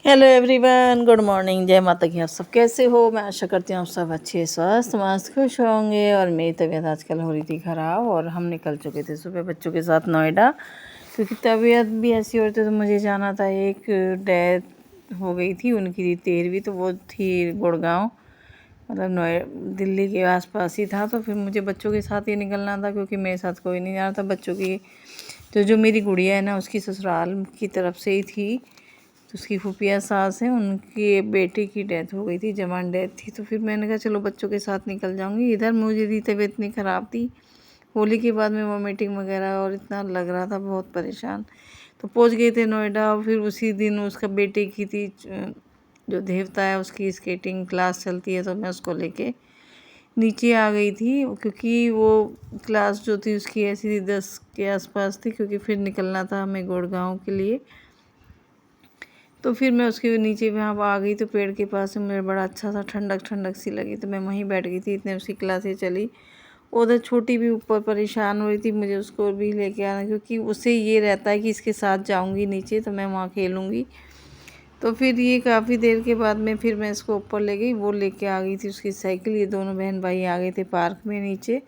Hello everyone, good morning, जय माता की। आप सब कैसे हो? मैं आशा करती हूँ आप सब अच्छे, स्वस्थ, मस्त, खुश होंगे। और मेरी तबीयत आजकल हो रही थी ख़राब और हम निकल चुके थे सुबह बच्चों के साथ नोएडा, क्योंकि तबीयत भी ऐसी हो रही थी। तो मुझे जाना था, एक डेथ हो गई थी उनकी 13वीं, तो वो थी गुड़गांव, मतलब दिल्ली के आसपास ही था। तो फिर मुझे बच्चों के साथ ही निकलना था, क्योंकि मेरे साथ कोई नहीं जा रहा था। बच्चों की तो जो मेरी गुड़िया है ना, उसकी ससुराल की तरफ से ही थी, तो उसकी फूफिया सास हैं, उनके बेटे की डेथ हो गई थी, जवान डेथ थी। तो फिर मैंने कहा चलो बच्चों के साथ निकल जाऊंगी। इधर मुझे भी तबीयत इतनी ख़राब थी, होली के बाद में वॉमिटिंग वगैरह, और इतना लग रहा था बहुत परेशान। तो पहुंच गए थे नोएडा। और फिर उसी दिन उसका बेटे की थी, जो देवता है उसकी स्केटिंग क्लास चलती है, तो मैं उसको लेके नीचे आ गई थी, क्योंकि वो क्लास जो थी उसकी ऐसी थी 10 के आसपास थी, क्योंकि फिर निकलना था हमें गुड़गांव के लिए। तो फिर मैं उसके नीचे वहाँ आ गई, तो पेड़ के पास में मुझे बड़ा अच्छा सा ठंडक ठंडक सी लगी, तो मैं वहीं बैठ गई थी। इतने उसकी क्लासें चली। उधर छोटी भी ऊपर परेशान हो रही थी, मुझे उसको भी लेके आना, क्योंकि उसे ये रहता है कि इसके साथ जाऊंगी नीचे तो मैं वहाँ खेलूँगी। तो फिर ये काफ़ी देर के बाद में फिर मैं इसको ऊपर ले गई, वो लेके आ गई थी उसकी साइकिल। ये दोनों बहन भाई आ गए थे पार्क में नीचे,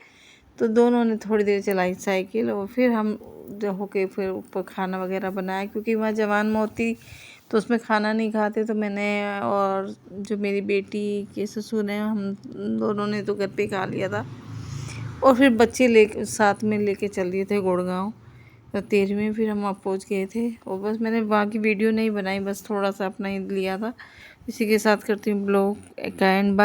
तो दोनों ने थोड़ी देर चलाई साइकिल। और फिर हम जो होके फिर ऊपर खाना वगैरह बनाया, क्योंकि वहाँ जवान मोती तो उसमें खाना नहीं खाते। तो मैंने और जो मेरी बेटी के ससुर हैं, हम दोनों ने तो घर पे खा लिया था। और फिर बच्चे ले साथ में लेके चल दिए थे गुड़गांव। तो 13वीं फिर हम वहाँ पहुँच गए थे। और बस मैंने वहाँ की वीडियो नहीं बनाई, बस थोड़ा सा अपना ही लिया था। इसी के साथ करती हूँ ब्लॉग का एंड। बाय।